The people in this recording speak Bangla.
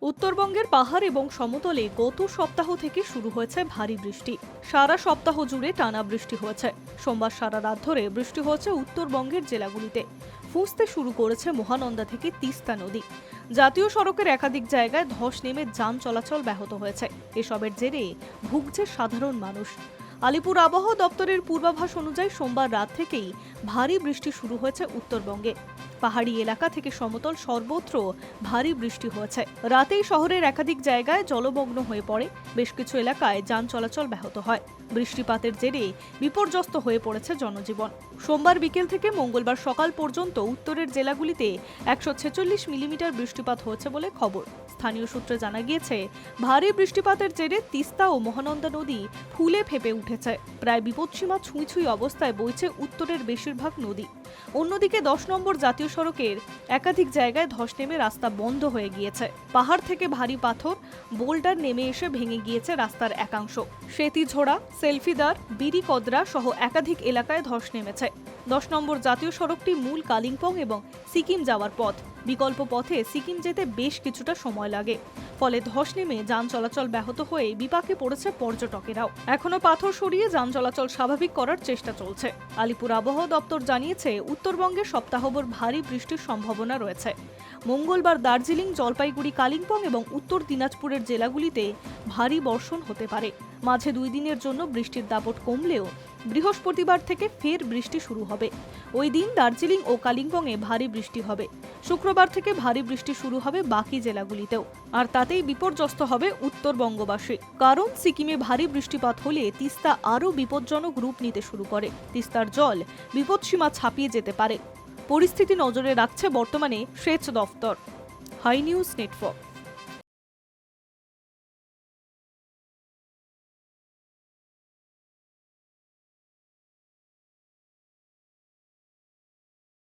উত্তরবঙ্গের পাহাড় এবং সমতলে গত সপ্তাহ থেকে শুরু হয়েছে ভারী বৃষ্টি। সারা সপ্তাহ জুড়ে টানা বৃষ্টি হয়েছে। সোমবার সারা রাত ধরে বৃষ্টি হয়েছে উত্তরবঙ্গের জেলাগুলিতে। ফুঁসতে শুরু করেছে মহানন্দা থেকে তিস্তা নদী। জাতীয় সড়কের একাধিক জায়গায় ধস নেমে যান চলাচল ব্যাহত হয়েছে। এসবের জেরে ভুগছে সাধারণ মানুষ। আলিপুর আবহাওয়া দপ্তরের পূর্বাভাস অনুযায়ী সোমবার রাত থেকেই ভারী বৃষ্টি শুরু হয়েছে উত্তরবঙ্গে। পাহাড়ি এলাকা থেকে সমতল সর্বত্র ভারী বৃষ্টি হয়েছে। রাতেই শহরের একাধিক জায়গায় জলমগ্ন হয়ে পড়ে। বেশ কিছু এলাকায় যান চলাচল ব্যাহত হয়। বৃষ্টিপাতের জেরে বিপর্যস্ত হয়ে পড়েছে জনজীবন। সোমবার বিকেল থেকে মঙ্গলবার সকাল পর্যন্ত উত্তরের জেলাগুলিতে 146 মিলিমিটার বৃষ্টিপাত হয়েছে বলে খবর। স্থানীয় সূত্রে জানা গিয়েছে, ভারী বৃষ্টিপাতের জেরে তিস্তা ও মহানন্দা নদী ফুলে ফেপে উঠেছে। প্রায় বিপদসীমা ছুঁই ছুঁই অবস্থায় বইছে উত্তরের বেশিরভাগ নদী। অন্যদিকে 10 নম্বর জাতীয় সড়কের একাধিক জায়গায় ধস নেমে রাস্তা বন্ধ হয়ে গিয়েছে। পাহাড় থেকে ভারী পাথর, বোল্ডার নেমে এসে ভেঙে গিয়েছে রাস্তার একাংশ। সেতিঝোড়া, সেলফিদার, বিরিকদরা সহ একাধিক এলাকায় ধস নেমেছে। 10 নম্বর জাতীয় সড়কটি মূল কালিম্পং এবং সিকিম যাওয়ার পথ। বিকল্প পথে সিকিম যেতে বেশ কিছুটা সময় লাগে। ফলে ধস নেমে যান চলাচল ব্যাহত হয়ে বিপাকে পড়েছে পর্যটকেরাও। এখনো পাথর সরিয়ে যান চলাচল স্বাভাবিক করার চেষ্টা চলছে। আলিপুর আবহাওয়া দপ্তর জানিয়েছে, উত্তরবঙ্গে সপ্তাহভর ভারী বৃষ্টির সম্ভাবনা রয়েছে। মঙ্গলবার দার্জিলিং, জলপাইগুড়ি, কালিম্পং এবং উত্তর দিনাজপুরের জেলাগুলিতে ভারী বর্ষণ হতে পারে। মাঝে 2 দিনের জন্য বৃষ্টির দাপট কমলেও বৃহস্পতিবার থেকে ফের বৃষ্টি শুরু হবে। ওই দিন দার্জিলিং ও কালিম্পংয়ে ভারী বৃষ্টি হবে। শুক্রবার থেকে ভারী বৃষ্টি শুরু হবে বাকি জেলাগুলিতেও। আর তাতেই বিপর্যস্ত হবে উত্তরবঙ্গবাসী। কারণ সিকিমে ভারী বৃষ্টিপাত হলে তিস্তা আরও বিপজ্জনক রূপ নিতে শুরু করে। তিস্তার জল বিপদসীমা ছাপিয়ে যেতে পারে। পরিস্থিতি নজরে রাখছে বর্তমানে সেচ দফতর। Hi News network.